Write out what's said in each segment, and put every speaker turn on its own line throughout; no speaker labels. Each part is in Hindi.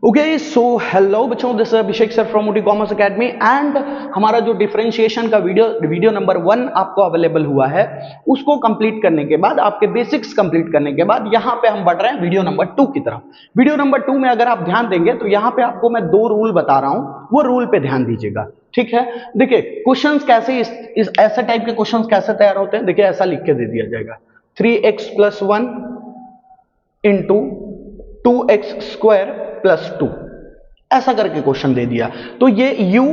ओके सो हेलो बच्चों, this Abhishek sir from Ooty commerce academy and हमारा जो डिफरेंशिएशन का वीडियो नंबर 1 आपको अवेलेबल हुआ है, उसको कंप्लीट करने के बाद, आपके बेसिक्स कंप्लीट करने के बाद यहाँ पे हम बढ़ रहे हैं वीडियो नंबर 2 की तरफ। वीडियो नंबर 2 में अगर आप ध्यान देंगे तो यहाँ पे आपको मैं 2 रूल बता रहा हूँ, वो रूल पे ध्यान दीजिएगा। ठीक है, देखिए क्वेश्चंस कैसे इस ऐसे टाइप के क्वेश्चंस कैसे तैयार होते हैं। देखिए ऐसा लिख के दे दिया जाएगा 3x+1 इंटू 2x² + 2, ऐसा करके क्वेश्चन दे दिया। तो ये u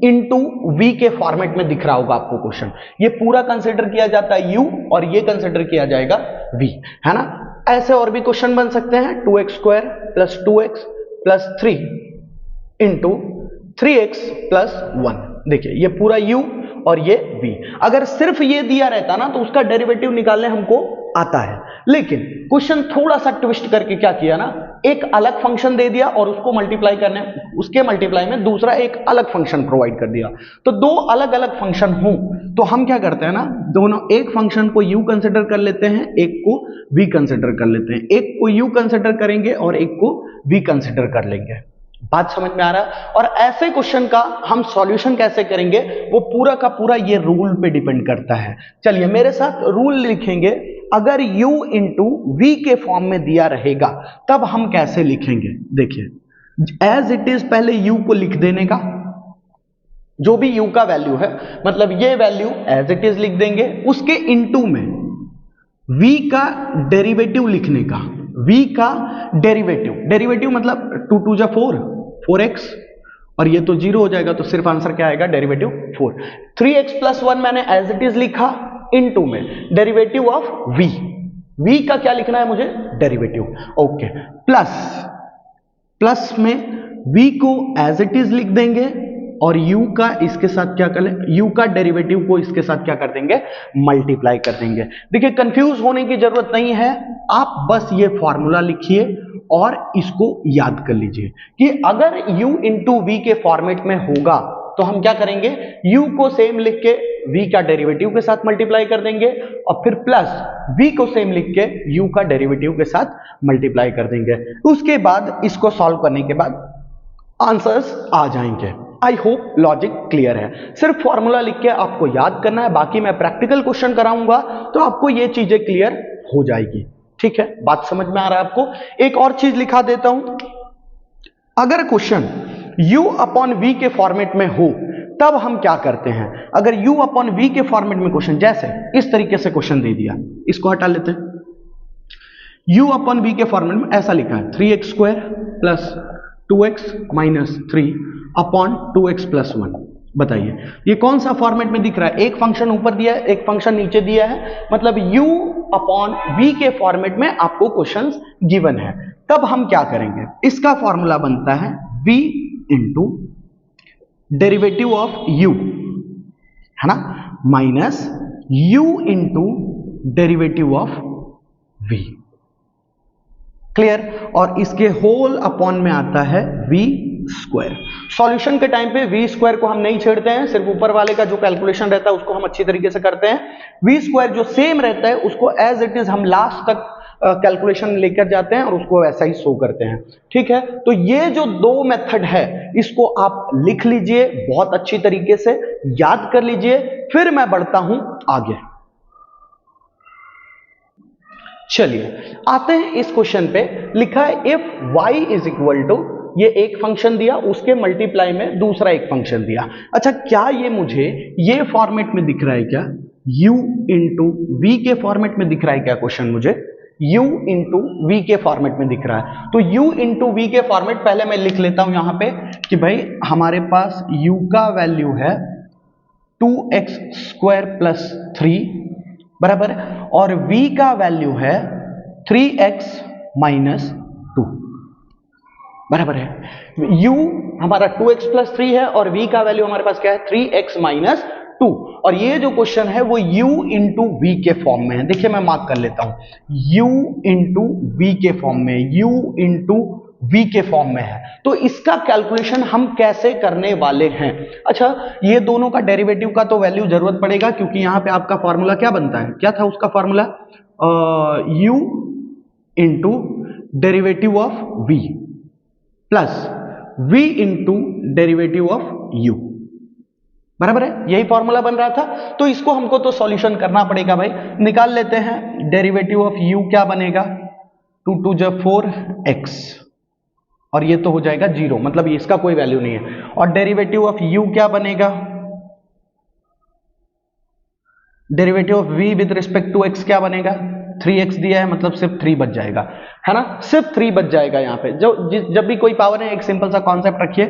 इंटू वी के फॉर्मेट में दिख रहा होगा आपको क्वेश्चन। ये पूरा कंसिडर किया जाता है u और ये कंसिडर किया जाएगा v, है ना। ऐसे और भी क्वेश्चन बन सकते हैं 2x² + 2x + 3 इंटू 3x + 1। देखिए ये पूरा u और ये v। अगर सिर्फ ये दिया रहता ना तो उसका डेरिवेटिव निकालने हमको आता है, लेकिन क्वेश्चन थोड़ा सा ट्विस्ट करके क्या किया ना, एक अलग फंक्शन दे दिया और उसको मल्टीप्लाई करने, उसके मल्टीप्लाई में दूसरा एक अलग फंक्शन प्रोवाइड कर दिया। तो दो अलग अलग फंक्शन हो तो हम क्या करते हैं ना, दोनों एक फंक्शन को u कंसिडर कर लेते हैं, एक को v कंसिडर कर लेते हैं। एक को u कंसिडर करेंगे और एक को v कंसिडर कर लेंगे। बात समझ में आ रहा है। और ऐसे क्वेश्चन का हम सॉल्यूशन कैसे करेंगे वो पूरा का पूरा ये रूल पे डिपेंड करता है। चलिए मेरे साथ रूल लिखेंगे। अगर u इंटू वी के फॉर्म में दिया रहेगा तब हम कैसे लिखेंगे। देखिए एज इट इज पहले u को लिख देने का, जो भी u का वैल्यू है, मतलब ये वैल्यू एज इट इज लिख देंगे। उसके इनटू में v का डेरिवेटिव लिखने का, v का डेरिवेटिव मतलब 2 2 4 4x, और ये तो 0 हो जाएगा, तो सिर्फ आंसर क्या आएगा, डेरिवेटिव 4। 3x + 1 मैंने एज इट इज लिखा, इनटू में डेरिवेटिव ऑफ v का क्या लिखना है मुझे, डेरिवेटिव। ओके, प्लस में v को एज इट इज लिख देंगे और u का इसके साथ क्या कर लें, u का डेरिवेटिव को इसके साथ क्या कर देंगे, मल्टीप्लाई कर देंगे। देखिए कंफ्यूज होने की जरूरत नहीं है, आप बस ये फॉर्मूला लिखिए और इसको याद कर लीजिए कि अगर u इंटू वी के फॉर्मेट में होगा तो हम क्या करेंगे, u को सेम लिख के v का डेरिवेटिव के साथ मल्टीप्लाई कर देंगे और फिर प्लस v को सेम लिख के u का डेरिवेटिव के साथ मल्टीप्लाई कर देंगे। उसके बाद इसको सॉल्व करने के बाद आंसर्स आ जाएंगे। आई होप लॉजिक क्लियर है। सिर्फ फॉर्मूला लिख के आपको याद करना है, बाकी मैं प्रैक्टिकल क्वेश्चन कराऊंगा तो आपको ये चीजें क्लियर हो जाएगी। ठीक है, बात समझ में आ रहा है आपको। एक और चीज लिखा देता हूं, अगर क्वेश्चन u/v के फॉर्मेट में हो तब हम क्या करते हैं। अगर u/v के फॉर्मेट में क्वेश्चन, जैसे इस तरीके से क्वेश्चन दे दिया, इसको हटा लेते हैं। u/v के फॉर्मेट में ऐसा लिखा है 3x² + 2x - 3 अपॉन 2x + 1। बताइए ये कौन सा फॉर्मेट में दिख रहा है, एक फंक्शन ऊपर दिया है, एक फंक्शन नीचे दिया है, मतलब u/v के फॉर्मेट में आपको क्वेश्चंस गिवन है। तब हम क्या करेंगे, इसका फॉर्मूला बनता है v into derivative of u, है ना, minus u into derivative of v। Clear. और इसके होल अपॉन में आता है v²। सॉल्यूशन के टाइम पे v² को हम नहीं छेड़ते हैं, सिर्फ ऊपर वाले का जो कैलकुलेशन रहता है उसको हम अच्छी तरीके से करते हैं। v² जो सेम रहता है उसको एज इट इज हम लास्ट तक कैलकुलेशन लेकर जाते हैं और उसको ऐसा ही शो करते हैं। ठीक है, तो ये जो दो मेथड है इसको आप लिख लीजिए, बहुत अच्छी तरीके से याद कर लीजिए। फिर मैं बढ़ता हूं आगे। चलिए आते हैं इस क्वेश्चन पे। लिखा है इफ y = ये एक फंक्शन दिया, उसके मल्टीप्लाई में दूसरा एक फंक्शन दिया। अच्छा, क्या ये मुझे ये फॉर्मेट में दिख रहा है क्या, u इंटू वी के फॉर्मेट में दिख रहा है क्या क्वेश्चन मुझे, u इंटू वी के फॉर्मेट में दिख रहा है। तो u इंटू वी के फॉर्मेट पहले मैं लिख लेता हूं यहां पे कि भाई हमारे पास u का वैल्यू है 2x² + 3 बराबर, और v का वैल्यू है 3x - 2 बराबर है। u हमारा 2x + 3 है और v का वैल्यू हमारे पास क्या है, 3x - 2। और ये जो क्वेश्चन है वो u इंटू वी के फॉर्म में है। देखिए मैं मार्क कर लेता हूं, u इंटू वी के फॉर्म में, u इंटू v के फॉर्म में है। तो इसका कैलकुलेशन हम कैसे करने वाले हैं। अच्छा, ये दोनों का डेरिवेटिव का तो वैल्यू जरूरत पड़ेगा, क्योंकि यहां पे आपका फॉर्मूला क्या बनता है, क्या था उसका formula, u into derivative of v। Plus v into derivative of u, बराबर है, यही फॉर्मूला बन रहा था। तो इसको हमको तो सॉल्यूशन करना पड़ेगा भाई, निकाल लेते हैं। डेरिवेटिव ऑफ u क्या बनेगा, 2 2 जा 4x, और ये तो हो जाएगा 0, मतलब इसका कोई वैल्यू नहीं है। और डेरिवेटिव ऑफ u क्या बनेगा, derivative of v with respect to x क्या बनेगा, 3x दिया है, मतलब सिर्फ 3 बच जाएगा, है ना, सिर्फ 3 बच जाएगा यहाँ पे। जब भी कोई पावर है, एक सिंपल सा कॉन्सेप्ट रखिए,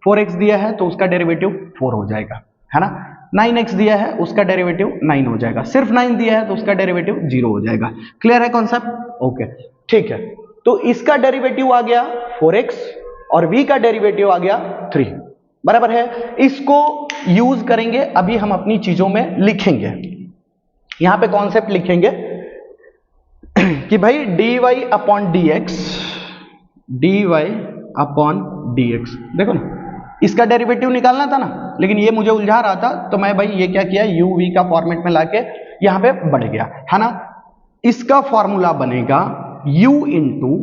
4x दिया है तो उसका डेरिवेटिव 4 हो जाएगा, है ना, 9x दिया है उसका डेरिवेटिव 9 हो जाएगा, सिर्फ 9 दिया है तो उसका डेरिवेटिव 0 हो जाएगा। क्लियर है कॉन्सेप्ट? ओके, ठीक है। तो इसका डेरिवेटिव आ गया 4x और v का डेरिवेटिव आ गया 3, बराबर है। इसको यूज करेंगे, अभी हम अपनी चीजों में लिखेंगे। यहां पे कॉन्सेप्ट लिखेंगे कि भाई dy अपॉन dx, देखो ना, इसका डेरिवेटिव निकालना था ना, लेकिन ये मुझे उलझा रहा था, तो मैं भाई ये क्या किया, u v का फॉर्मेट में लाके यहां पे बढ़ गया, है ना। इसका फॉर्मूला बनेगा u into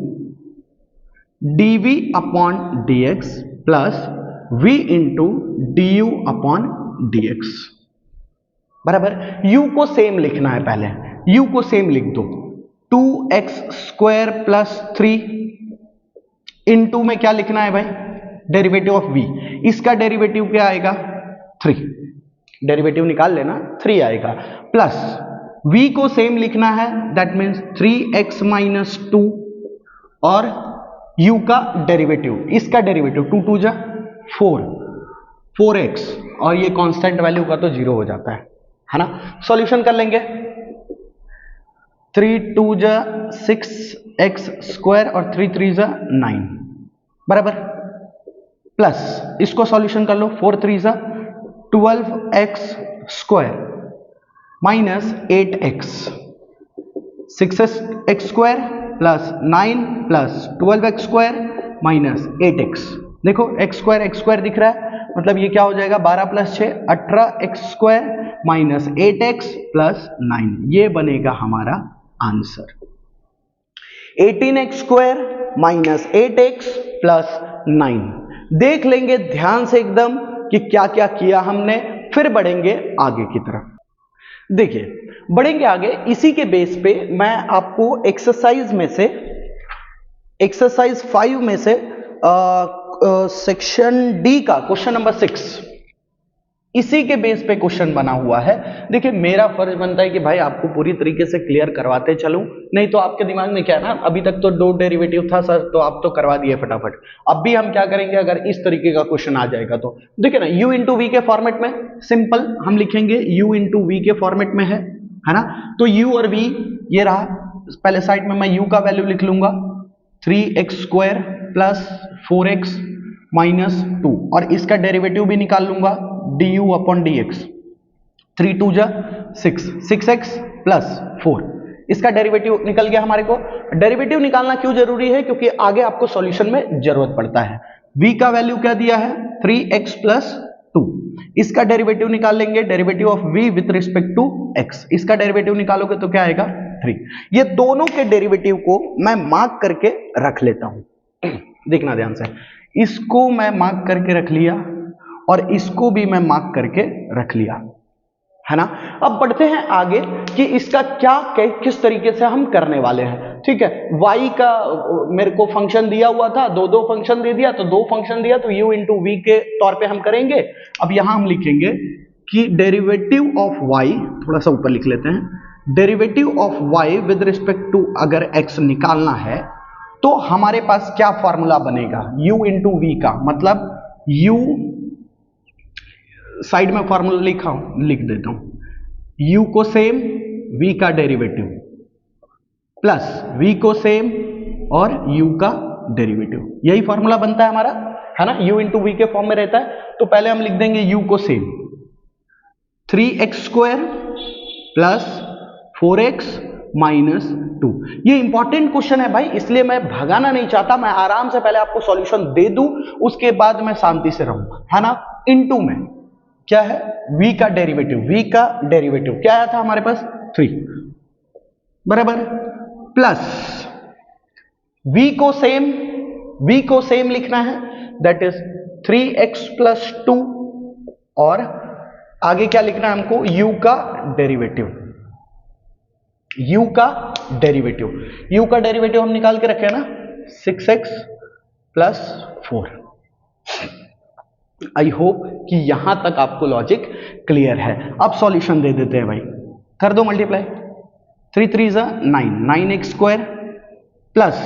dv upon dx plus v into du upon dx, बराबर। u को सेम लिखना है, पहले u को सेम लिख दो, 2x स्क्वायर प्लस 3 इंटू में क्या लिखना है भाई, डेरिवेटिव ऑफ v, इसका डेरिवेटिव क्या आएगा, 3, डेरिवेटिव निकाल लेना, 3 आएगा, प्लस v को सेम लिखना है, दैट मीन्स 3x माइनस 2, और u का डेरिवेटिव, इसका डेरिवेटिव 2 2 जा 4x, और ये कांस्टेंट वैल्यू का तो 0 हो जाता है ना। सॉल्यूशन कर लेंगे, 3 2 जा 6x स्क्वायर और 3 3 जा 9, बराबर, प्लस इसको सॉल्यूशन कर लो, 4 3 जा 12x square minus 8x, 6x square plus 9 plus 12x square minus 8x। देखो x स्क्वायर दिख रहा है, मतलब ये क्या हो जाएगा, 12 plus 6 18x square minus 8x plus 9, ये बनेगा हमारा answer. 18x square minus 8x plus 9। देख लेंगे ध्यान से एकदम कि क्या क्या किया हमने, फिर बढ़ेंगे आगे की तरफ। देखिए बढ़ेंगे आगे, इसी के बेस पे मैं आपको एक्सरसाइज में से, एक्सरसाइज 5 में से सेक्शन डी का क्वेश्चन नंबर 6, इसी के बेस पे क्वेश्चन बना हुआ है। देखिए मेरा फर्ज बनता है कि भाई आपको पूरी तरीके से क्लियर करवाते चलूं, नहीं तो आपके दिमाग में क्या है ना, अभी तक तो 2 डेरिवेटिव था सर, तो आप तो करवा दिए फटाफट। अब भी हम क्या करेंगे, अगर इस तरीके का क्वेश्चन आ जाएगा तो देखिए ना, u इंटू वी के फॉर्मेट में सिंपल हम लिखेंगे, u इंटू वी के फॉर्मेट में है ना। तो u और v ये रहा, पहले साइड में मैं u का वैल्यू लिख लूंगा, 3x square plus 4x minus 2, और इसका डेरिवेटिव भी निकाल लूंगा, du अपॉन dx, 3 2 जा 6x प्लस 4, इसका डेरिवेटिव निकल गया हमारे को। डेरिवेटिव निकालना क्यों जरूरी है, क्योंकि आगे आपको सॉल्यूशन में जरूरत पड़ता है। v का वैल्यू क्या दिया है, 3x प्लस 2, इसका डेरिवेटिव निकाल लेंगे, derivative of v with respect to x, इसका डेरिवेटिव निकालोगे तो क्या आएगा, 3। ये दोनों के डेरिवेटिव को मैं मार्क करके रख लेता हूं, देखना ध्यान से, इसको मैं मार्क करके रख लिया और इसको भी मैं मार्क करके रख लिया, है ना। अब बढ़ते हैं आगे कि इसका क्या किस तरीके से हम करने वाले हैं। ठीक है, y का मेरे को फंक्शन दिया हुआ था, दो फंक्शन दे दिया, तो 2 फंक्शन दिया, तो u इंटू वी के तौर पे हम करेंगे। अब यहां हम लिखेंगे कि डेरिवेटिव ऑफ y, थोड़ा सा ऊपर लिख लेते हैं, derivative of y with respect to अगर x निकालना है तो हमारे पास क्या फॉर्मूला बनेगा, u इंटू वी का, मतलब u साइड में फॉर्मूला लिख देता हूं, u को सेम, v का डेरिवेटिव प्लस v को सेम और u का डेरिवेटिव, यही फॉर्मूला बनता है हमारा, है ना। u इंटू वी के फॉर्म में रहता है, तो पहले हम लिख देंगे u को same, 3x square plus 4x minus 2। ये इंपॉर्टेंट क्वेश्चन है भाई, इसलिए मैं भगाना नहीं चाहता, मैं आराम से पहले आपको सॉल्यूशन दे दूं, उसके बाद मैं शांति से रहूं, है ना। इनटू में क्या है, v का डेरिवेटिव क्या आया था हमारे पास, 3, बराबर, प्लस v को सेम v को सेम लिखना है, दैट इज 3x प्लस 2, और आगे क्या लिखना है हमको, u का डेरिवेटिव। u का डेरिवेटिव हम निकाल के रखे हैं ना, 6x प्लस 4। आई होप कि यहां तक आपको लॉजिक क्लियर है। अब सॉल्यूशन दे देते हैं भाई, कर दो मल्टीप्लाई। 3 3 जा 9, 9x स्क्वायर प्लस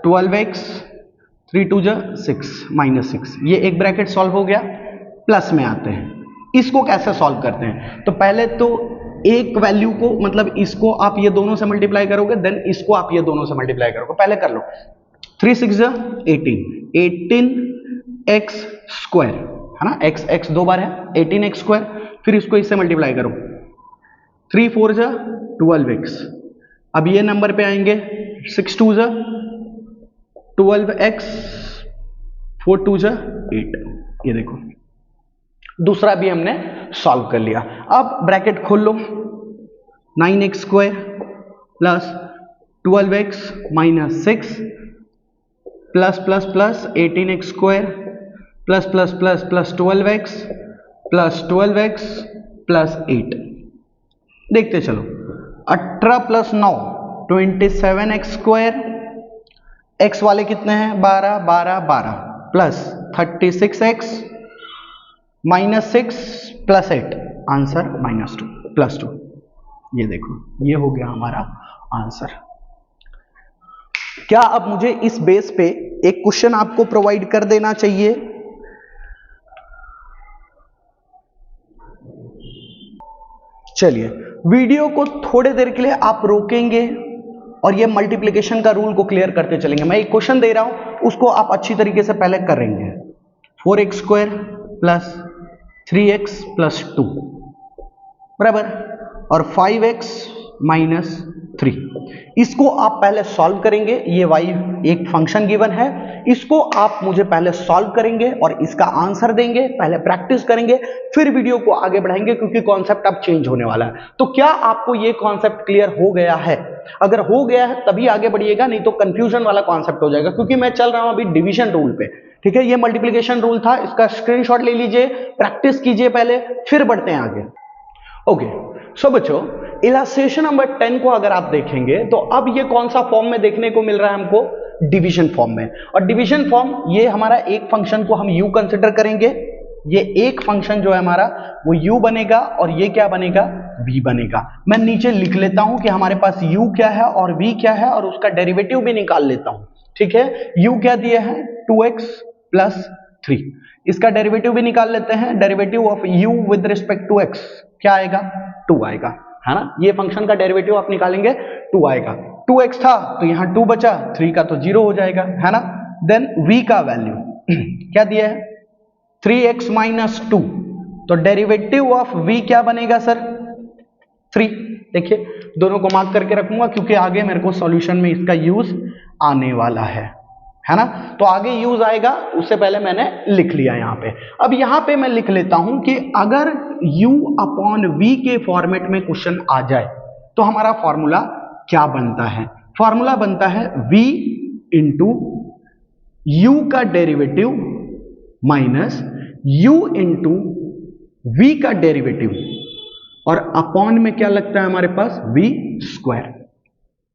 12x, 3 2 जा 6 माइनस 6, ये एक ब्रैकेट सॉल्व हो गया। प्लस में आते हैं, इसको कैसे सॉल्व करते हैं, तो पहले तो एक वैल्यू को, मतलब इसको आप ये दोनों से मल्टीप्लाई करोगे, देन इसको आप ये दोनों से मल्टीप्लाई करोगे। पहले कर लो, 3 6 जा 18, 18x स्क्वायर है ना, x दो बार है, 18x स्क्वायर, फिर इसको इससे मल्टीप्लाई करो, 3 4 जा 12x। अब ये नंबर पे आएंगे, 6 2 जा 12x, 4 2 जा 8। ये देखो दूसरा भी हमने सॉल्व कर लिया। अब ब्रैकेट खोल लो, 9x square plus 12x minus 6 plus plus plus 18x square plus plus plus plus 12x plus 8। देखते चलो, 18 प्लस 9 27x स्क्वायर, x वाले कितने हैं 12 12 12 plus 36x minus 6 plus 8, answer -2 plus 2। ये देखो, ये हो गया हमारा आंसर। क्या अब मुझे इस बेस पे एक क्वेश्चन आपको प्रोवाइड कर देना चाहिए? चलिए, वीडियो को थोड़ी देर के लिए आप रोकेंगे और ये मल्टीप्लिकेशन का रूल को क्लियर करते चलेंगे। मैं एक क्वेश्चन दे रहा हूं, उसको आप अच्छी तरीके से पहले करेंगे। 4x square plus 3x plus 2 बराबर, और 5x माइनस 3। इसको आप पहले सॉल्व करेंगे। ये y एक फंक्शन गिवन है, इसको आप मुझे पहले सॉल्व करेंगे और इसका आंसर देंगे, पहले प्रैक्टिस करेंगे, फिर वीडियो को आगे बढ़ाएंगे, क्योंकि कॉन्सेप्ट अब चेंज होने वाला है। तो क्या आपको ये कॉन्सेप्ट क्लियर हो गया है? अगर हो गया है तभी आगे बढ़िएगा, नहीं तो कंफ्यूजन वाला कॉन्सेप्ट हो जाएगा, क्योंकि मैं चल रहा हूं अभी डिवीजन रूल पे। ठीक है, ये मल्टीप्लिकेशन रूल था, इसका स्क्रीनशॉट ले लीजिए, प्रैक्टिस कीजिए पहले, फिर बढ़ते हैं आगे। ओके, सो बच्चों, इलस्ट्रेशन नंबर 10 को अगर आप देखेंगे तो अब ये कौन सा फॉर्म में देखने को मिल रहा है हमको? डिवीजन फॉर्म में। और डिवीजन फॉर्म, ये हमारा एक फंक्शन को हम u कंसिडर करेंगे, ये एक फंक्शन जो है हमारा वो u बनेगा और ये क्या बनेगा? v बनेगा। मैं नीचे लिख लेता हूं कि हमारे पास u क्या है और v क्या है, और उसका डेरिवेटिव भी निकाल लेता हूं। ठीक है, u क्या दिया है? 2x प्लस 3, इसका डेरिवेटिव भी निकाल लेते हैं। Derivative of u with respect to x क्या आएगा? 2 आएगा, है ना। ये फंक्शन का डेरिवेटिव आप निकालेंगे, 2 आएगा। 2x था तो यहां 2 बचा, 3 का तो 0 हो जाएगा, है ना। देन v का वैल्यू क्या दिया है? 3x माइनस 2, तो डेरिवेटिव ऑफ v क्या बनेगा सर? 3। देखिए, दोनों को मार्क करके रखूंगा, क्योंकि आगे मेरे को सॉल्यूशन में इसका यूज आने वाला है ना। तो आगे यूज आएगा, उससे पहले मैंने लिख लिया यहां पे। अब यहां पे मैं लिख लेता हूं कि अगर u अपॉन v के फॉर्मेट में क्वेश्चन आ जाए तो हमारा फॉर्मूला क्या बनता है? फॉर्मूला बनता है v इंटू u का derivative minus u into v का डेरिवेटिव, और अपॉन में क्या लगता है हमारे पास? v स्क्वायर,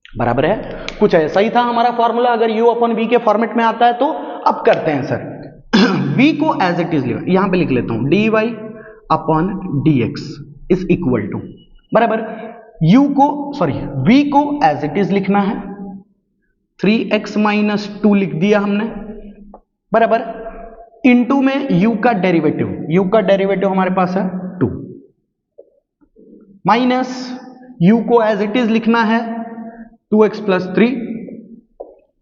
बराबर है। कुछ ऐसा ही था हमारा फॉर्मूला, अगर u अपॉन v के फॉर्मेट में आता है तो। अब करते हैं सर, v को एज इट इज यहां पे लिख लेता हूं, dy upon dx is equal to, बराबर, v को एज इट इज लिखना है, 3x माइनस 2 लिख दिया हमने, बराबर, इनटू में u का डेरिवेटिव हमारे पास है 2, माइनस u को एज इट इज लिखना है 2x प्लस 3,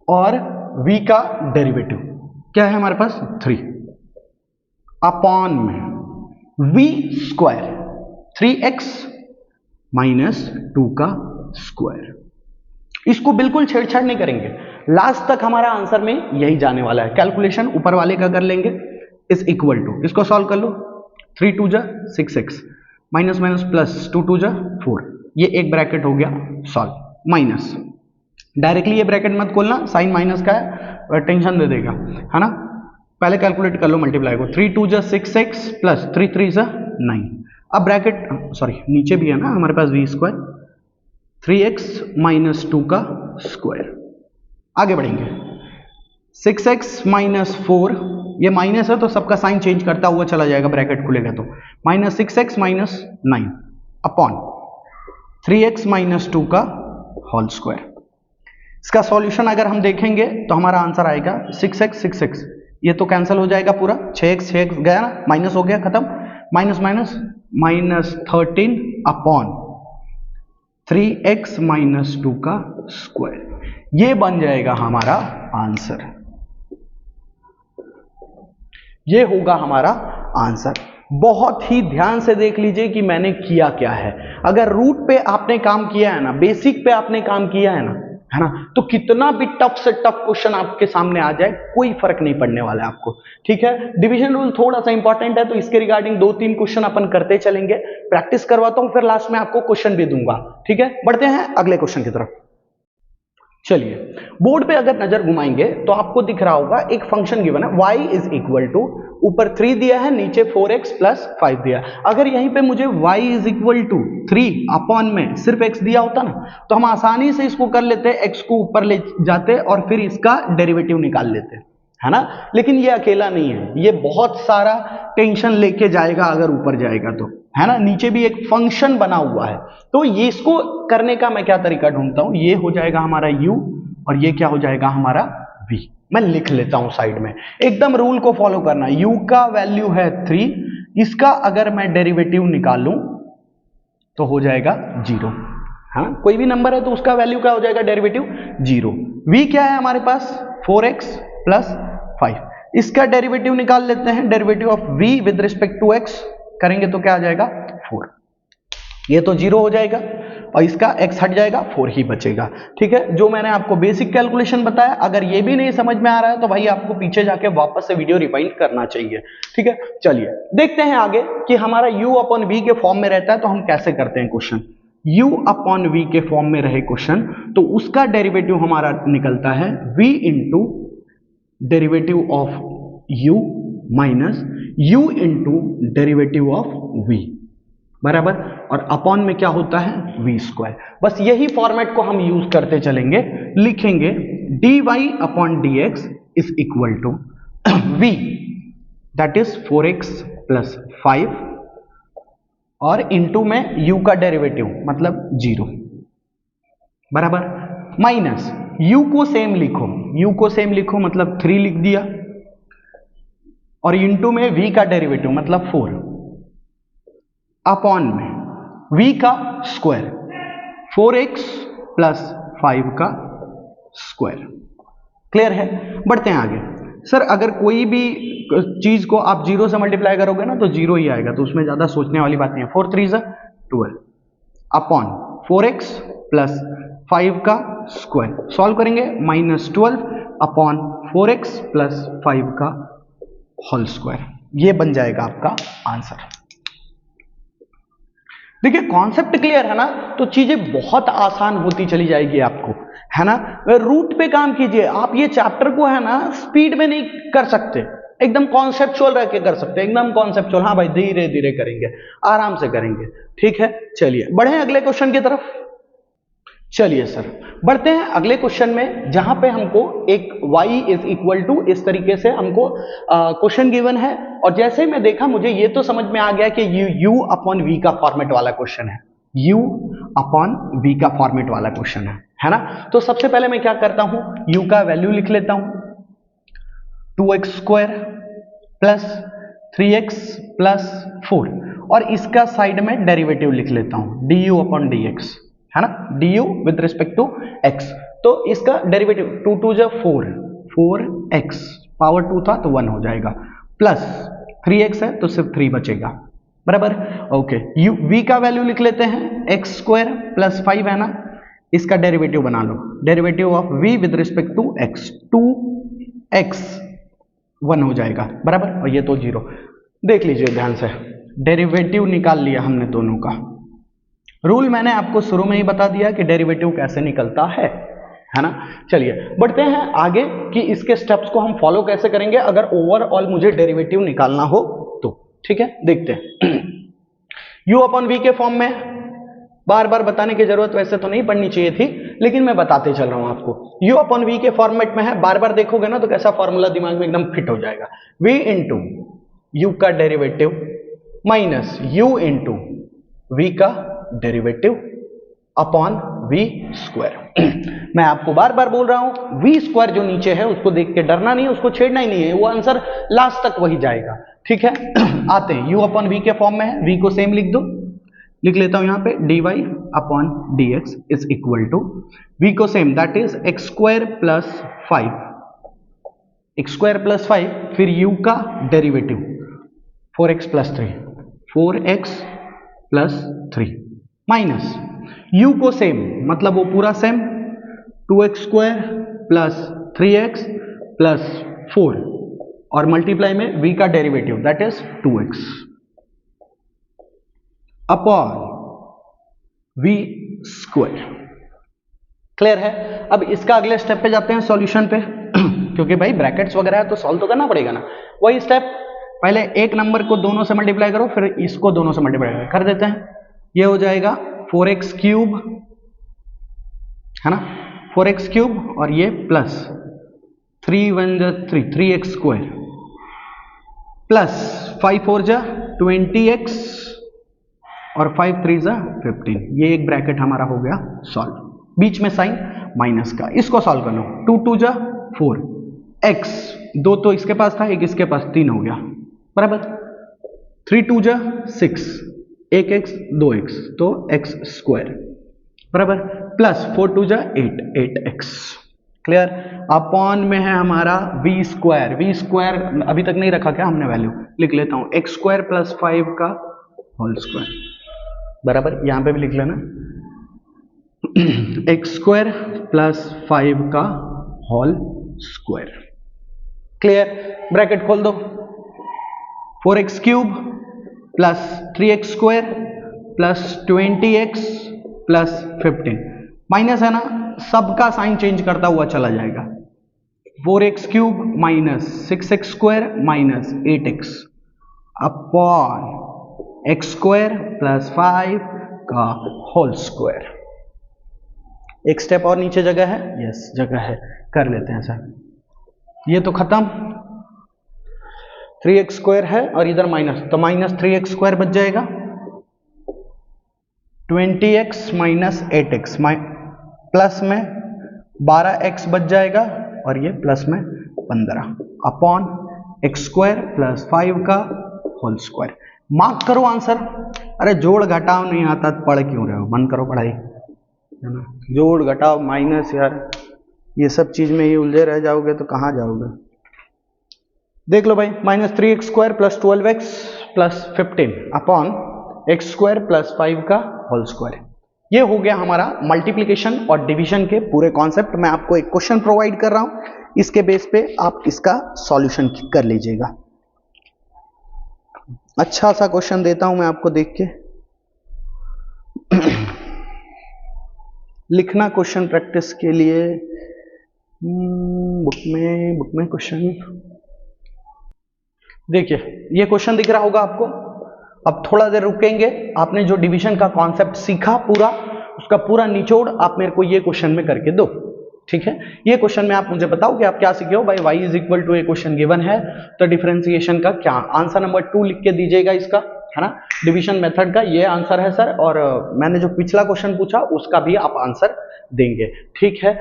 और v का डेरिवेटिव क्या है हमारे पास? 3, अपॉन में v स्क्वायर 3x माइनस 2 का स्क्वायर। इसको बिल्कुल छेड़छाड़ नहीं करेंगे, लास्ट तक हमारा आंसर में यही जाने वाला है। कैलकुलेशन ऊपर वाले का कर लेंगे, इज इक्वल टू, इसको सॉल्व कर लो, 3 2 जा 6x माइनस माइनस प्लस 2 2 जा 4, ये एक ब्रैकेट हो गया सॉल्व, माइनस, डायरेक्टली ये ब्रैकेट मत खोलना, साइन माइनस का है, टेंशन दे देगा, है ना। पहले कैलकुलेट कर लो मल्टीप्लाई को, 3 2 6x प्लस 3 3 9। अब ब्रैकेट सॉरी नीचे भी है ना हमारे पास v स्क्वायर, 3x माइनस 2 का स्क्वायर। आगे बढ़ेंगे, 6x माइनस 4, ये माइनस है तो सबका साइन चेंज करता हुआ चला जाएगा, ब्रैकेट खुलेगा तो minus 6x minus 9 upon 3x minus 2 का होल स्क्वायर। इसका सॉल्यूशन अगर हम देखेंगे तो हमारा आंसर आएगा 6x, ये तो कैंसिल हो जाएगा पूरा, 6x गया ना, माइनस हो गया, खत्म, minus minus minus 13 upon 3x minus 2 का स्क्वायर। ये बन जाएगा हमारा आंसर, ये होगा हमारा आंसर। बहुत ही ध्यान से देख लीजिए कि मैंने किया क्या है। अगर रूट पे आपने काम किया है ना, बेसिक पे आपने काम किया है ना, तो कितना भी टफ से टफ क्वेश्चन आपके सामने आ जाए कोई फर्क नहीं पड़ने वाला है आपको, ठीक है। डिवीजन रूल थोड़ा सा इंपॉर्टेंट है तो इसके रिगार्डिंग 2-3 क्वेश्चन अपन करते चलेंगे, प्रैक्टिस करवाता हूं, फिर लास्ट में आपको क्वेश्चन भी दूंगा, ठीक है। बढ़ते हैं अगले क्वेश्चन की तरफ। चलिए, बोर्ड पे अगर नजर घुमाएंगे तो आपको दिख रहा होगा एक फंक्शन गिवन है, y इज इक्वल टू, ऊपर 3 दिया है, नीचे 4x प्लस 5 दिया है। अगर यहीं पे मुझे y is equal to 3 upon में सिर्फ x दिया होता ना, तो हम आसानी से इसको कर लेते, x को ऊपर ले जाते और फिर इसका डेरिवेटिव निकाल लेते, है ना। लेकिन ये अकेला नहीं है, ये बहुत सारा टेंशन लेके जाएगा अगर ऊपर जाएगा तो, है ना। नीचे भी एक फंक्शन बना हुआ है, तो ये इसको करने का मैं क्या तरीका ढूंढता हूं, ये हो जाएगा हमारा u और ये क्या हो जाएगा हमारा v। मैं लिख लेता हूं साइड में, एकदम रूल को फॉलो करना। u का वैल्यू है 3, इसका अगर मैं डेरिवेटिव निकालूं तो हो जाएगा 0, हाँ, कोई भी नंबर है तो उसका वैल्यू क्या हो जाएगा, डेरिवेटिव 0। v क्या है हमारे पास, 4x प्लस 5, इसका डेरिवेटिव निकाल लेते हैं, derivative of v with respect to x करेंगे तो क्या आ जाएगा 4, ये तो 0 हो जाएगा और इसका x हट जाएगा, 4 ही बचेगा, ठीक है। जो मैंने आपको बेसिक कैलकुलेशन बताया, अगर ये भी नहीं समझ में आ रहा है तो भाई आपको पीछे जाके वापस से वीडियो रिवाइंड करना चाहिए, ठीक है। चलिए देखते हैं आगे कि हमारा u अपॉन v के फॉर्म में रहता है तो हम कैसे करते हैं क्वेश्चन। u अपॉन v के फॉर्म में रहे क्वेश्चन तो उसका डेरिवेटिव हमारा निकलता है v into derivative of u minus u into derivative of v बराबर, और अपॉन में क्या होता है v स्क्वायर। बस यही फॉर्मेट को हम यूज करते चलेंगे, लिखेंगे dy upon dx is equal to v that is 4x plus 5 और इंटू में u का डेरिवेटिव मतलब 0 बराबर, माइनस u को सेम लिखो, u को सेम लिखो मतलब 3 लिख दिया और इंटू में v का डेरिवेटिव मतलब 4 अपॉन में v का स्क्वायर 4x प्लस 5 का स्क्वायर। क्लियर है, बढ़ते हैं आगे। सर अगर कोई भी चीज को आप 0 से मल्टीप्लाई करोगे ना तो 0 ही आएगा, तो उसमें ज्यादा सोचने वाली बात नहीं है। 4 3 12 अपॉन 4x प्लस 5 का स्क्वायर, सॉल्व करेंगे माइनस 12 अपॉन 4x प्लस 5 का होल स्क्वायर, ये बन जाएगा आपका आंसर। देखिए कॉन्सेप्ट क्लियर है ना, तो चीजें बहुत आसान होती चली जाएगी आपको, है ना। रूट पे काम कीजिए आप, ये चैप्टर को है ना स्पीड में नहीं कर सकते, एकदम कॉन्सेप्चुअल रह के कर सकते हैं, एकदम कॉन्सेप्चुअल, हाँ भाई धीरे धीरे करेंगे, आराम से करेंगे, ठीक है। चलिए बढ़े अगले क्वेश्चन की तरफ। चलिए सर बढ़ते हैं अगले क्वेश्चन में, जहां पे हमको एक y इज इक्वल टू इस तरीके से हमको क्वेश्चन गिवन है, और जैसे मैं देखा मुझे ये तो समझ में आ गया कि u अपॉन v का फॉर्मेट वाला क्वेश्चन है, u अपॉन v का फॉर्मेट वाला क्वेश्चन है ना। तो सबसे पहले मैं क्या करता हूं, u का वैल्यू लिख लेता हूं 2x square plus 3x plus 4 और इसका साइड में डेरिवेटिव लिख लेता हूं du अपॉन dx, है ना, du with respect to x। तो इसका डेरिवेटिव 2 2 4 4x पावर 2 था तो 1 हो जाएगा, प्लस 3x है तो सिर्फ 3 बचेगा बराबर। ओके, v का वैल्यू लिख लेते हैं x स्क्वायर प्लस 5 है ना, इसका डेरिवेटिव बना लो, derivative of v with respect to x, 2x 1 हो जाएगा बराबर, और ये तो 0। देख लीजिए ध्यान से, डेरिवेटिव निकाल लिया हमने दोनों का। रूल मैंने आपको शुरू में ही बता दिया कि डेरिवेटिव कैसे निकलता है है ना। चलिए बढ़ते हैं आगे कि इसके स्टेप्स को हम फॉलो कैसे करेंगे अगर ओवरऑल मुझे डेरिवेटिव निकालना हो तो। ठीक है, देखते हैं। u अपॉन v के फॉर्म में, बार बार बताने की जरूरत वैसे तो नहीं पड़नी चाहिए थी, लेकिन मैं बताते चल रहा हूं आपको। u अपॉन v के फॉर्मेट में है, बार बार देखोगे ना तो कैसा फॉर्मूला दिमाग में एकदम फिट हो जाएगा। v इंटू यू का derivative minus u into v का डेरिवेटिव अपॉन v स्क्वायर। मैं आपको बार बार बोल रहा हूं, v स्क्वायर जो नीचे है उसको देख के डरना नहीं है, उसको छेड़ना ही नहीं है, वो आंसर लास्ट तक वही जाएगा। ठीक है, आते हैं। u अपॉन v के फॉर्म में है, v को सेम लिख दो, लिख लेता हूं यहां पे dy upon dx is equal to v को same that is x square plus 5, x square plus 5, फिर u का derivative 4x plus 3, 4x plus 3 minus u को सेम मतलब वो पूरा same 2x square plus 3x plus 4 और मल्टीप्लाई में v का derivative that is 2x upon v square. Clear है। अब इसका अगले स्टेप पे जाते हैं, सॉल्यूशन पे। क्योंकि भाई ब्रैकेट्स वगैरह है तो सॉल्व तो करना पड़ेगा ना। वही स्टेप, पहले एक नंबर को दोनों से मल्टीप्लाई करो, फिर इसको दोनों से मल्टीप्लाई कर देते हैं। ये हो जाएगा 4x क्यूब, है ना, 4x क्यूब और ये plus 3 1 3 3x square plus 5 4 20x और 5 3 15। ये एक ब्रैकेट हमारा हो गया सॉल्व। बीच में साइन माइनस का, इसको सॉल्व करना। 2 2 4, x 2 तो इसके पास था, एक इसके पास 3 हो गया बराबर। 3 2 6, 1x 2x तो x स्क्वायर बराबर प्लस 4 2 8, 8x। क्लियर। अपॉन में है हमारा v स्क्वायर, v स्क्वायर अभी तक नहीं रखा क्या हमने वैल्यू, लिख लेता हूं x स्क्वायर प्लस 5 का होल स्क्वायर बराबर, यहां पे भी लिख लेना x स्क्वायर प्लस 5 का होल स्क्वायर। क्लियर। ब्रैकेट खोल दो, 4x cube plus 3x square plus 20x plus 15 minus है ना, सबका साइन चेंज करता हुआ चला जाएगा। 4x cube minus 6x square minus 8x upon x square plus 5 का होल स्क्वायर। एक स्टेप और नीचे जगह है, यस जगह है, कर लेते हैं सर। ये तो खत्म, 3x स्क्वायर है और इधर माइनस, तो माइनस 3x स्क्वायर बच जाएगा, 20x माइनस 8x प्लस में 12x बच जाएगा और ये प्लस में 15 अपॉन x स्क्वायर प्लस 5 का होल स्क्वायर। मार्क करो आंसर। अरे जोड़ घटाव नहीं आता तो पढ़ क्यों रहे हो, बंद करो पढ़ाई, है ना। जोड़ घटाव माइनस, यार ये सब चीज में ही उलझे रह जाओगे तो कहाँ जाओगे। देख लो भाई, minus 3x square plus 12x plus 15 upon x square plus 5 का होल स्क्वायर। ये हो गया हमारा मल्टीप्लिकेशन और डिवीजन के पूरे कॉन्सेप्ट। मैं आपको एक क्वेश्चन प्रोवाइड कर रहा हूं, इसके बेस पे आप इसका सॉल्यूशन कर लीजिएगा। अच्छा सा क्वेश्चन देता हूं मैं आपको, देख के लिखना क्वेश्चन प्रैक्टिस के लिए। बुक में क्वेश्चन देखिए, ये क्वेश्चन दिख रहा होगा आपको। अब थोड़ा देर रुकेंगे, आपने जो डिवीजन का कॉन्सेप्ट सीखा पूरा, उसका पूरा निचोड़ आप मेरे को ये क्वेश्चन में करके दो, ठीक है। ये क्वेश्चन में आप मुझे बताओ कि आप क्या सीखे हो। भाई y is equal to, a question given है तो डिफरेंशिएशन का क्या आंसर नंबर 2 लिख के दीजिएगा इसका, है ना। डिवीजन मेथड का ये आंसर है सर, और मैंने जो पिछला क्वेश्चन पूछा उसका भी आप आंसर देंगे, ठीक है।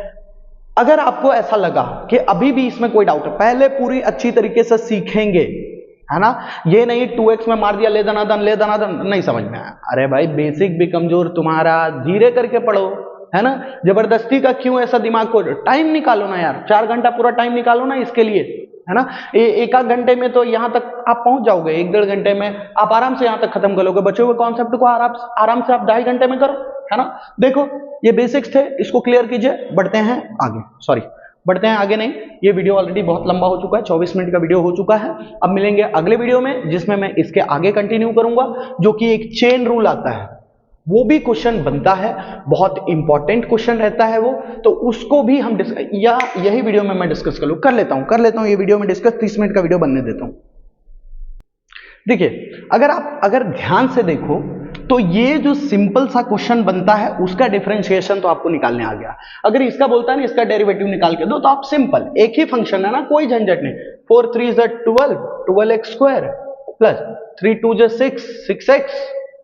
अगर आपको ऐसा लगा कि अभी भी इसमें कोई डाउट है, पहले पूरी अच्छी तरीके से सीखेंगे, है ना। ये नहीं 2x में मार दिया ले दनादन नहीं समझ में आया। अरे भाई बेसिक भी कमजोर तुम्हारा, धीरे करके पढ़ो, है ना। जबरदस्ती का क्यों ऐसा दिमाग को, टाइम निकालो ना यार, 4 घंटा पूरा टाइम निकालो ना इसके लिए, है ना। एक आध घंटे में तो यहाँ तक आप पहुंच जाओगे, 1-1.5 घंटे में आप आराम से यहाँ तक खत्म कर लोगे। बचे हुए कॉन्सेप्ट को आराम से आप 2.5 घंटे में करो, है ना। देखो ये बेसिक्स थे, इसको क्लियर कीजिए। बढ़ते हैं आगे नहीं, ये वीडियो ऑलरेडी बहुत लंबा हो चुका है, 24 मिनट का वीडियो हो चुका है। अब मिलेंगे अगले वीडियो में जिसमें मैं इसके आगे कंटिन्यू करूंगा, जो कि एक चेन रूल आता है, वो भी क्वेश्चन बनता है, बहुत इंपॉर्टेंट क्वेश्चन रहता है वो, तो उसको भी हम या यही वीडियो में मैं डिस्कस कर लेता हूं ये वीडियो में डिस्कस, 30 मिनट का वीडियो बनने देता हूं। देखिए, अगर ध्यान से देखो तो ये जो सिंपल सा क्वेश्चन बनता है उसका डिफरेंशिएशन तो आपको निकालने आ गया। अगर इसका बोलता है ना इसका डेरिवेटिव निकाल के दो, तो आप सिंपल, एक ही फंक्शन है ना, कोई झंझट नहीं, 4 3 12, 12x² प्लस 3 2 6, 6x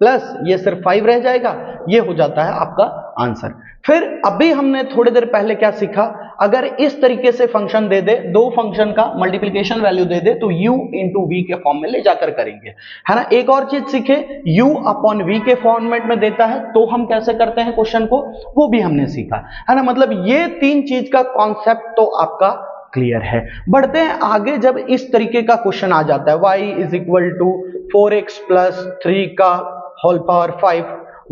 प्लस ये सिर्फ 5 रह जाएगा, ये हो जाता है आपका आंसर। फिर अभी हमने थोड़ी देर पहले क्या सीखा, अगर इस तरीके से फंक्शन दे दे, दो फंक्शन का मल्टीप्लिकेशन वैल्यू दे दे, तो u इंटू वी के फॉर्म में ले जाकर करेंगे, है ना। एक और चीज सीखे, u अपॉन वी के फॉर्मेट में देता है तो हम कैसे करते हैं क्वेश्चन को, वो भी हमने सीखा, है ना। मतलब ये 3 चीज का कॉन्सेप्ट तो आपका क्लियर है। बढ़ते हैं आगे, जब इस तरीके का क्वेश्चन आ जाता है, y is equal to 4x plus 3 का whole power 5,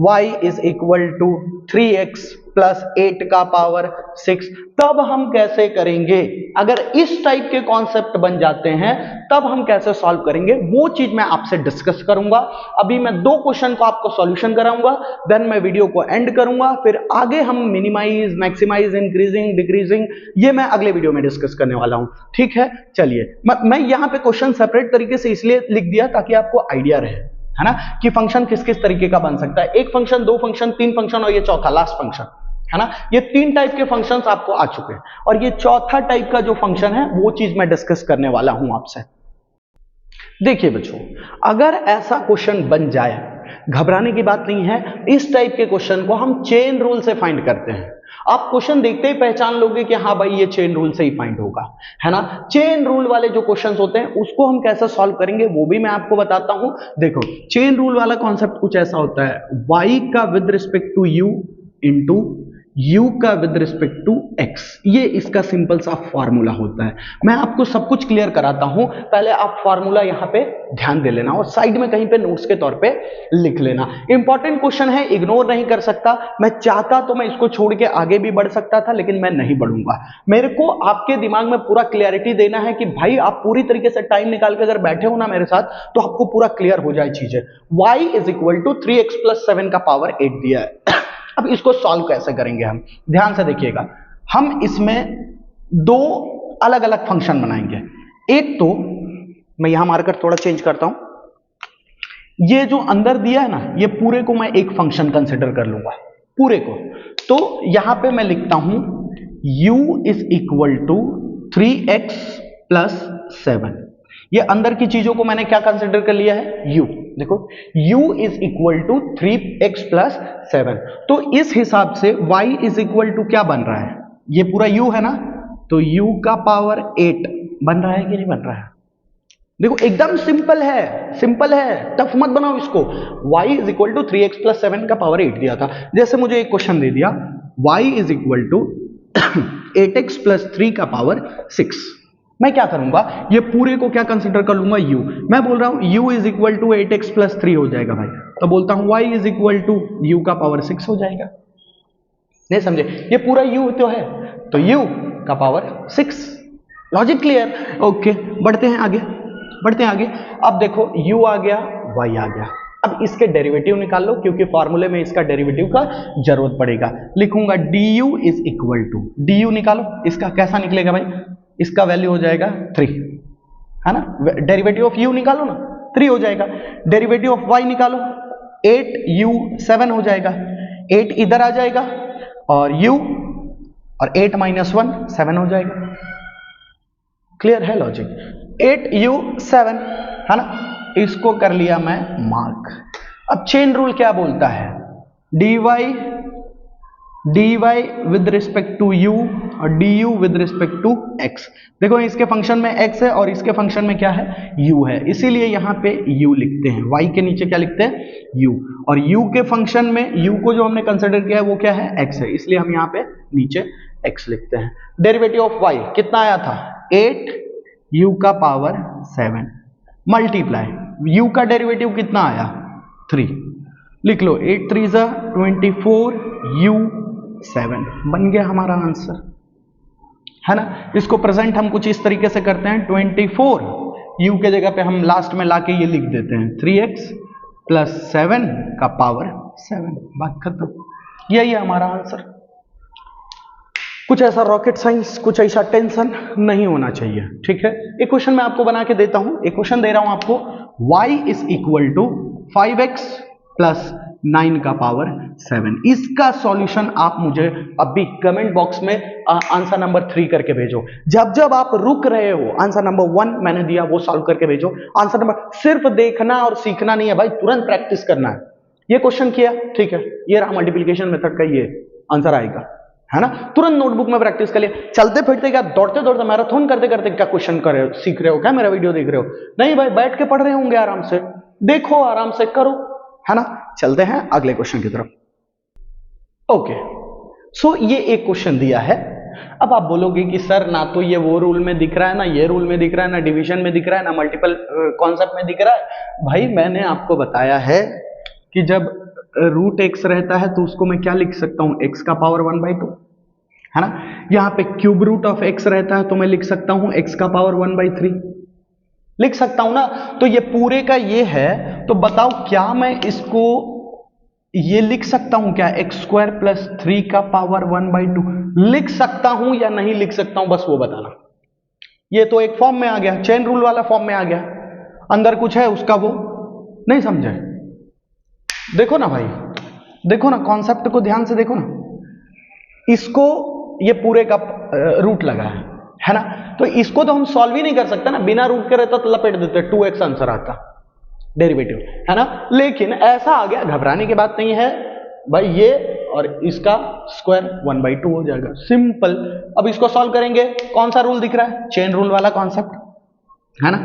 y is equal to 3x प्लस 8 का पावर 6, तब हम कैसे करेंगे। अगर इस टाइप के कॉन्सेप्ट बन जाते हैं तब हम कैसे सॉल्व करेंगे, वो चीज मैं आपसे डिस्कस करूंगा। अभी मैं 2 क्वेश्चन को आपको सॉल्यूशन कराऊंगा, देन मैं वीडियो को एंड करूंगा, फिर आगे हम मिनिमाइज, मैक्सिमाइज, इंक्रीजिंग, डिक्रीजिंग, ये मैं अगले वीडियो में डिस्कस करने वाला हूं। ठीक है, चलिए मैं यहां पे क्वेश्चन सेपरेट तरीके से इसलिए लिख दिया ताकि आपको आइडिया रहे, है ना, कि फंक्शन किस किस तरीके का बन सकता है। 1 फंक्शन, 2 फंक्शन, 3 फंक्शन और ये चौथा लास्ट फंक्शन, है ना। ये 3 टाइप के फंक्शंस आपको आ चुके हैं, और ये चौथा टाइप का जो फंक्शन है वो चीज मैं डिस्कस करने वाला हूं आपसे। देखिए बच्चों, अगर ऐसा क्वेश्चन बन जाए, घबराने की बात नहीं है। इस टाइप के क्वेश्चन को हम चेन रूल से फाइंड करते हैं। आप क्वेश्चन देखते ही पहचान लोगे कि हाँ भाई ये चेन रूल से ही फाइंड होगा, है ना। चेन रूल वाले जो क्वेश्चंस होते हैं उसको हम कैसे सॉल्व करेंगे वो भी मैं आपको बताता हूं। देखो, चेन रूल वाला कॉन्सेप्ट कुछ ऐसा होता है, y का with respect to u into u का विद रिस्पेक्ट टू x, ये इसका सिंपल सा फॉर्मूला होता है। मैं आपको सब कुछ क्लियर कराता हूं, पहले आप फॉर्मूला यहां पे ध्यान दे लेना और साइड में कहीं पे नोट्स के तौर पे लिख लेना। इंपॉर्टेंट क्वेश्चन है, इग्नोर नहीं कर सकता। मैं चाहता तो मैं इसको छोड़ के आगे भी बढ़ सकता था, लेकिन मैं नहीं बढ़ूंगा। मेरे को आपके दिमाग में पूरा क्लियरिटी देना है कि भाई आप पूरी तरीके से टाइम निकाल के अगर बैठे हो ना मेरे साथ, तो आपको पूरा क्लियर हो जाए चीजें। y is equal to 3x plus 7 का पावर 8 दिया है। अब इसको सॉल्व कैसे करेंगे हम, ध्यान से देखिएगा। हम इसमें 2 अलग अलग फंक्शन बनाएंगे। एक तो मैं यहां मार्कर थोड़ा चेंज करता हूं, ये जो अंदर दिया है ना, ये पूरे को मैं एक फंक्शन कंसिडर कर लूंगा, पूरे को। तो यहां पे मैं लिखता हूं u is equal to 3x plus 7। ये अंदर की चीजों को मैंने क्या कंसिडर कर लिया है, u। देखो, u is equal to 3x plus 7, तो इस हिसाब से y इज इक्वल टू क्या बन रहा है, ये पूरा u है ना, तो u का पावर 8 बन रहा है कि नहीं बन रहा है। देखो एकदम सिंपल है, सिंपल है, टफ मत बनाओ इसको। y is equal to 3x plus 7 का पावर 8 दिया था। जैसे मुझे एक क्वेश्चन दे दिया y is equal to 8x plus 3 का पावर 6, मैं क्या करूंगा, ये पूरे को क्या कंसिडर कर लूंगा, u। मैं बोल रहा हूं u is equal to 8x plus 3 हो जाएगा भाई, तो बोलता हूं y is equal to u का पावर 6 हो जाएगा। नहीं समझे, ये पूरा u तो है, तो u का पावर 6। Logic clear, okay. बढ़ते हैं आगे, बढ़ते हैं आगे। अब देखो u आ गया, y आ गया। अब इसके डेरिवेटिव निकाल लो, क्योंकि फॉर्मूले में इसका डेरिवेटिव का जरूरत पड़ेगा। लिखूंगा du is equal to, du निकालो, इसका कैसा निकलेगा भाई, इसका वैल्यू हो जाएगा 3, है ना। डेरिवेटिव ऑफ u निकालो ना, 3 हो जाएगा। डेरिवेटिव ऑफ y निकालो, 8u 7 हो जाएगा। 8 इधर आ जाएगा और u और 8 माइनस 1 7 हो जाएगा। क्लियर है लॉजिक, 8u 7, है ना। इसको कर लिया मैं मार्क। अब चेन रूल क्या बोलता है, dy with respect to u और du with respect to x। देखो इसके फंक्शन में x है और इसके फंक्शन में क्या है, u है, इसीलिए यहां पे u लिखते हैं। y के नीचे क्या लिखते हैं, u, और u के फंक्शन में u को जो हमने कंसिडर किया है वो क्या है, x है, इसलिए हम यहाँ पे नीचे x लिखते हैं। डेरिवेटिव ऑफ y कितना आया था, 8u का पावर 7 मल्टीप्लाई u का डेरिवेटिव कितना आया, 3। लिख लो, 8 3 24, u 7 बन गया हमारा आंसर, है ना। इसको प्रेजेंट हम कुछ इस तरीके से करते हैं, 24 u के जगह पे हम लास्ट में लाके ये लिख देते हैं 3x प्लस 7 का पावर 7, बात खत्म। यही है हमारा आंसर। कुछ ऐसा रॉकेट साइंस, कुछ ऐसा टेंशन नहीं होना चाहिए, ठीक है। एक क्वेश्चन मैं आपको बना के देता हूं, एक क्वेश्चन दे रहा हूं आपको, y is equal to 5x plus 9 का पावर 7। इसका सॉल्यूशन आप मुझे अभी कमेंट बॉक्स में आंसर नंबर 3 करके भेजो। जब जब आप रुक रहे हो, आंसर नंबर 1 मैंने दिया वो सॉल्व करके भेजो। आंसर नंबर, सिर्फ देखना और सीखना नहीं है भाई, तुरंत प्रैक्टिस करना है। ये क्वेश्चन किया, ठीक है, ये रहा मल्टीप्लिकेशन मेथड का, ये आंसर आएगा, है ना। तुरंत नोटबुक में प्रैक्टिस कर लिया। चलते फिरते क्या, दौड़ते दौड़ते, मैराथन करते करते क्या क्वेश्चन कर रहे हो, सीख रहे हो क्या, मेरा वीडियो देख रहे हो? नहीं भाई, बैठ के पढ़ रहे होंगे, आराम से देखो, आराम से करो, है ना। चलते हैं अगले क्वेश्चन की तरफ। ओके, सो ये एक क्वेश्चन दिया है। अब आप बोलोगे कि सर ना तो ये वो रूल में दिख रहा है, ना ये रूल में दिख रहा है, ना डिवीजन में दिख रहा है, ना मल्टीपल कॉन्सेप्ट में दिख रहा है। भाई मैंने आपको बताया है कि जब रूट एक्स रहता है तो उसको मैं क्या लिख सकता हूं, एक्स का पावर 1/2, है ना। यहां पे क्यूब रूट ऑफ एक्स रहता है तो मैं लिख सकता हूं एक्स का पावर 1/3, लिख सकता हूं ना। तो ये पूरे का ये है, तो बताओ क्या मैं इसको ये लिख सकता हूं क्या, x² प्लस 3 का पावर 1/2 लिख सकता हूं या नहीं लिख सकता हूं, बस वो बताना। ये तो एक फॉर्म में आ गया, चेन रूल वाला फॉर्म में आ गया, अंदर कुछ है उसका, वो नहीं समझे। देखो ना भाई, देखो ना, कॉन्सेप्ट को ध्यान से देखो ना। इसको ये पूरे का रूट लगा है ना, तो इसको तो हम सॉल्व ही नहीं कर सकते ना, बिना रूट के रहता तो लपेट देते, 2x आंसर आता डेरिवेटिव, है ना। लेकिन ऐसा आ गया, घबराने की बात नहीं है भाई, ये और इसका स्क्वायर 1/2 हो जाएगा, सिंपल। अब इसको सॉल्व करेंगे, कौन सा रूल दिख रहा है, चेन रूल वाला कॉन्सेप्ट, है ना।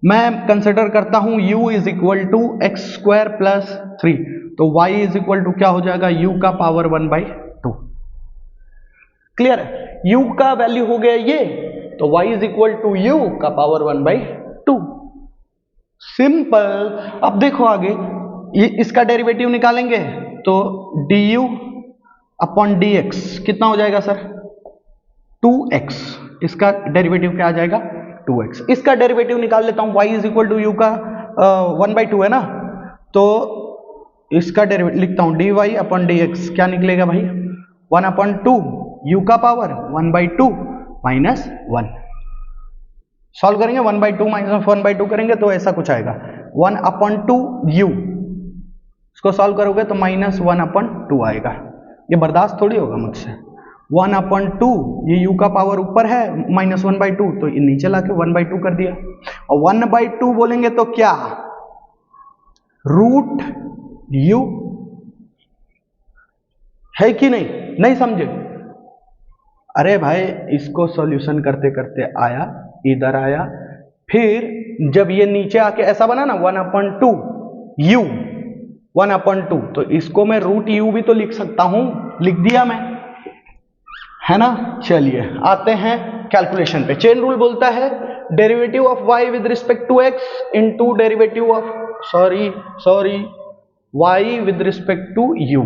मैं कंसिडर करता हूं u is equal to x² plus 3, तो y इज इक्वल टू क्या हो जाएगा, u का पावर 1/2। क्लियर है, u का वैल्यू हो गया ये, तो y is equal to u का पावर 1/2, सिंपल। अब देखो आगे, ये इसका डेरिवेटिव निकालेंगे तो du अपॉन dx कितना हो जाएगा सर, 2x। इसका डेरिवेटिव क्या आ जाएगा, 2x। इसका डेरिवेटिव निकाल लेता हूं, y is equal to u का 1/2 है ना, तो इसका डेरिवेटिव लिखता हूं dy अपॉन dx, क्या निकलेगा भाई, 1/2 u का पावर 1/2 माइनस 1। सॉल्व करेंगे, 1/2 माइनस 1/2 करेंगे तो ऐसा कुछ आएगा, 1/2 u। इसको सॉल्व करोगे तो माइनस 1/2 आएगा। ये बर्दाश्त थोड़ी होगा मुझसे, 1/2, ये u का पावर ऊपर है, माइनस 1/2, तो नीचे लाके 1/2 कर दिया। और 1/2 बोलेंगे तो क्या, रूट u है कि नहीं, नहीं समझे। अरे भाई इसको सॉल्यूशन करते करते आया, इधर आया, फिर जब ये नीचे आके ऐसा बना ना 1/2 u, 1/2, तो इसको मैं रूट u भी तो लिख सकता हूं, लिख दिया मैं, है ना। चलिए आते हैं कैलकुलेशन पे। चेन रूल बोलता है derivative of y with respect to x into derivative of y with respect to u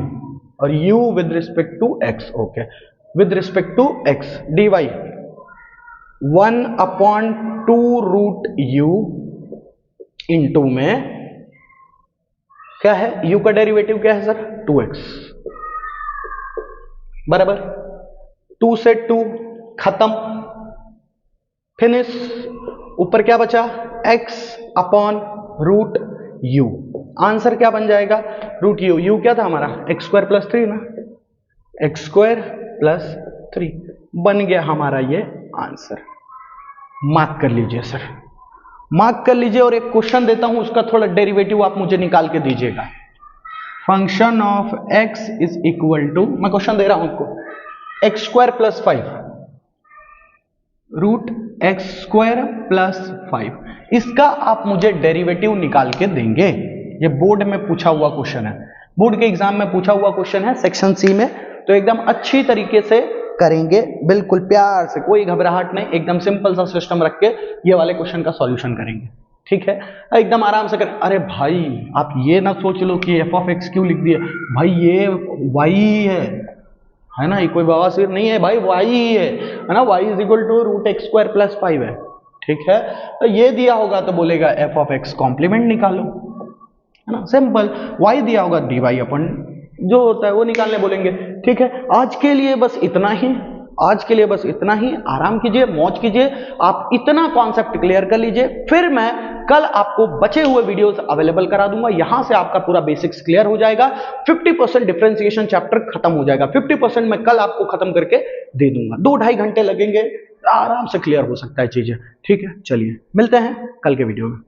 और u with respect to x। Okay, with respect to x dy 1/2 root u into में क्या है, u का डेरिवेटिव क्या है सर, 2x, बराबर 2 से 2 खत्म, फिनिश। ऊपर क्या बचा, x upon root u। Answer क्या बन जाएगा, रूट u। u क्या था हमारा, x² प्लस 3 ना, x² प्लस 3 बन गया हमारा ये आंसर। मार्क कर लीजिए सर, मार्क कर लीजिए। और एक क्वेश्चन देता हूं, उसका थोड़ा डेरिवेटिव आप मुझे निकाल के दीजिएगा। Function of x is equal to, मैं क्वेश्चन दे रहा हूं आपको, x² plus 5 root x² plus 5, इसका आप मुझे डेरिवेटिव निकाल के देंगे। ये बोर्ड में पूछा हुआ क्वेश्चन है, बोर्ड के एग्जाम में पूछा हुआ क्वेश्चन है सेक्शन सी में, तो एकदम अच्छी तरीके से करेंगे, बिल्कुल प्यार से, कोई घबराहट नहीं, एकदम सिंपल सा सिस्टम रख के ये वाले क्वेश्चन का सॉल्यूशन करेंगे, ठीक है, एकदम आराम से करें। अरे भाई आप ये ना सोच लो कि f(x) क्यों लिख दिया, भाई ये y है ना, ये कोई बवासीर नहीं है भाई, y है ना, y is equal to root x² plus 5 है, ठीक है। तो ये दिया होगा तो बोलेगा f(x) कॉम्प्लीमेंट निकालो, है ना, सिंपल। वाई दिया होगा डी वाई अपन जो होता है वो निकालने बोलेंगे। ठीक है, आज के लिए बस इतना ही, आज के लिए बस इतना ही। आराम कीजिए, मौज कीजिए, आप इतना कॉन्सेप्ट क्लियर कर लीजिए, फिर मैं कल आपको बचे हुए वीडियोस अवेलेबल करा दूंगा। यहां से आपका पूरा बेसिक्स क्लियर हो जाएगा, 50% डिफरेंशिएशन चैप्टर खत्म हो जाएगा, 50% मैं कल आपको खत्म करके दे दूंगा। 2-2.5 घंटे लगेंगे, आराम से क्लियर हो सकता है चीजें। ठीक है, चलिए मिलते हैं कल के वीडियो में।